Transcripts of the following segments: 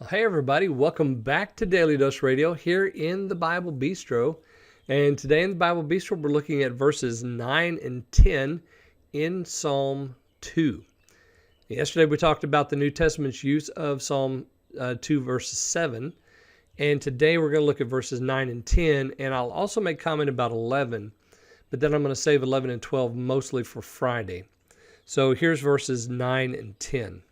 Hey everybody, welcome back to Daily Dose Radio here in the Bible Bistro. And today in the Bible Bistro, we're looking at verses 9 and 10 in Psalm 2. Yesterday we talked about the New Testament's use of Psalm 2 verses 7. And today we're going to look at verses 9 and 10. And I'll also make comment about 11, but then I'm going to save 11 and 12 mostly for Friday. So here's verses 9 and 10.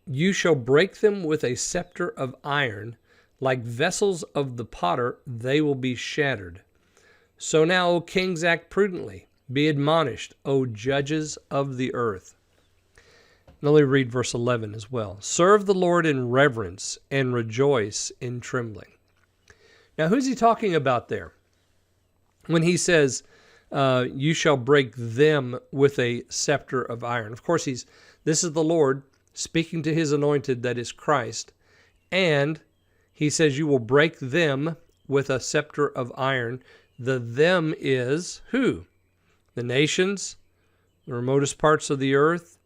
You shall break them with a scepter of iron, like vessels of the potter, they will be shattered. So now, O kings, act prudently. Be admonished, O judges of the earth. Now let me read verse 11 as well. Serve the Lord in reverence and rejoice in trembling. Now who's he talking about there? When he says, you shall break them with a scepter of iron. Of course, this is the Lord speaking to his anointed, that is Christ, and he says you will break them with a scepter of iron. The them is who? The nations, the remotest parts of the earth,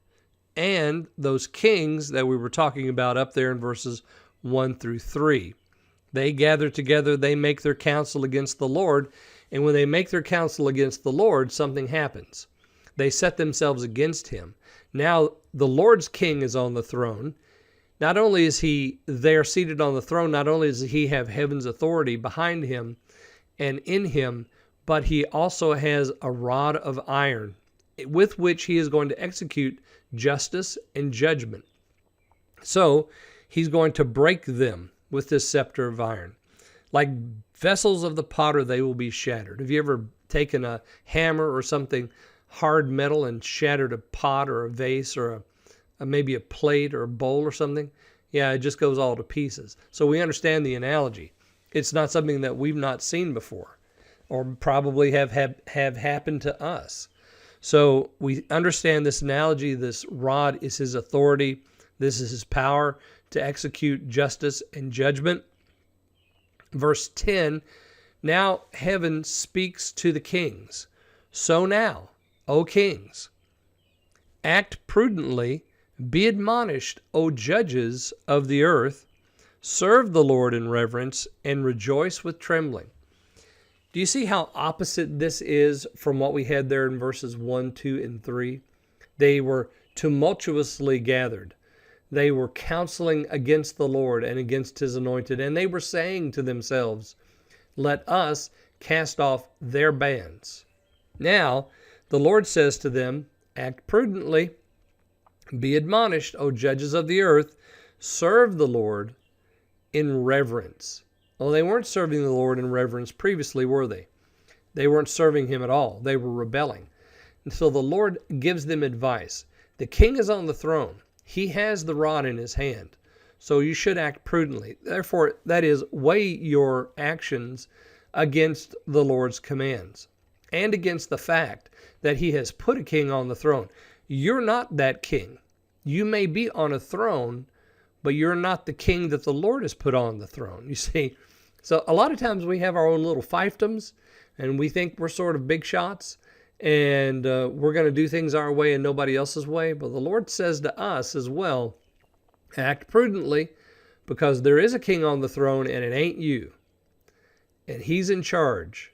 and those kings that we were talking about up there in verses 1 through 3. They gather together, they make their counsel against the Lord, and when they make their counsel against the Lord, something happens. They set themselves against him. Now, the Lord's king is on the throne. Not only is he there seated on the throne, not only does he have heaven's authority behind him and in him, but he also has a rod of iron with which he is going to execute justice and judgment. So, he's going to break them with this scepter of iron. Like vessels of the potter, they will be shattered. Have you ever taken a hammer or something hard metal and shattered a pot or a vase or maybe a plate or a bowl or something? Yeah, it just goes all to pieces. So we understand the analogy. It's not something that we've not seen before or probably have happened to us. So we understand this analogy. This rod is his authority. This is his power to execute justice and judgment. Verse 10, now heaven speaks to the kings. So now, O kings, act prudently, be admonished, O judges of the earth, serve the Lord in reverence, and rejoice with trembling. Do you see how opposite this is from what we had there in verses 1, 2, and 3? They were tumultuously gathered. They were counseling against the Lord and against his anointed, and they were saying to themselves, let us cast off their bands. Now, the Lord says to them, act prudently, be admonished, O judges of the earth, serve the Lord in reverence. Well, they weren't serving the Lord in reverence previously, were they? They weren't serving him at all. They were rebelling. And so the Lord gives them advice. The king is on the throne. He has the rod in his hand. So you should act prudently. Therefore, that is, weigh your actions against the Lord's commands and against the fact that he has put a king on the throne. You're not that king. You may be on a throne, but you're not the king that the Lord has put on the throne. You see, so a lot of times we have our own little fiefdoms, and we think we're sort of big shots, and we're going to do things our way and nobody else's way. But the Lord says to us as well, act prudently, because there is a king on the throne, and it ain't you. And he's in charge.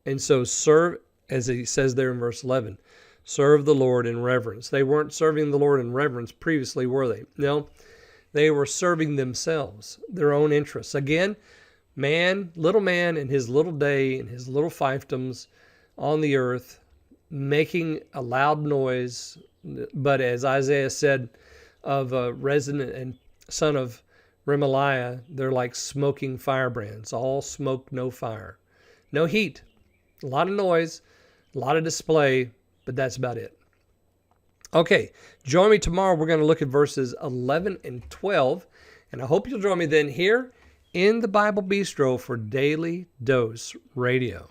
And so serve, as he says there in verse 11, serve the Lord in reverence. They weren't serving the Lord in reverence previously, were they? No, they were serving themselves, their own interests. Again, little man in his little day, in his little fiefdoms on the earth, making a loud noise. But as Isaiah said of Rezin and son of Remaliah, they're like smoking firebrands, all smoke, no fire. No heat, a lot of noise, a lot of display, but that's about it. Okay, join me tomorrow. We're going to look at verses 11 and 12, and I hope you'll join me then here in the Bible Bistro for Daily Dose Radio.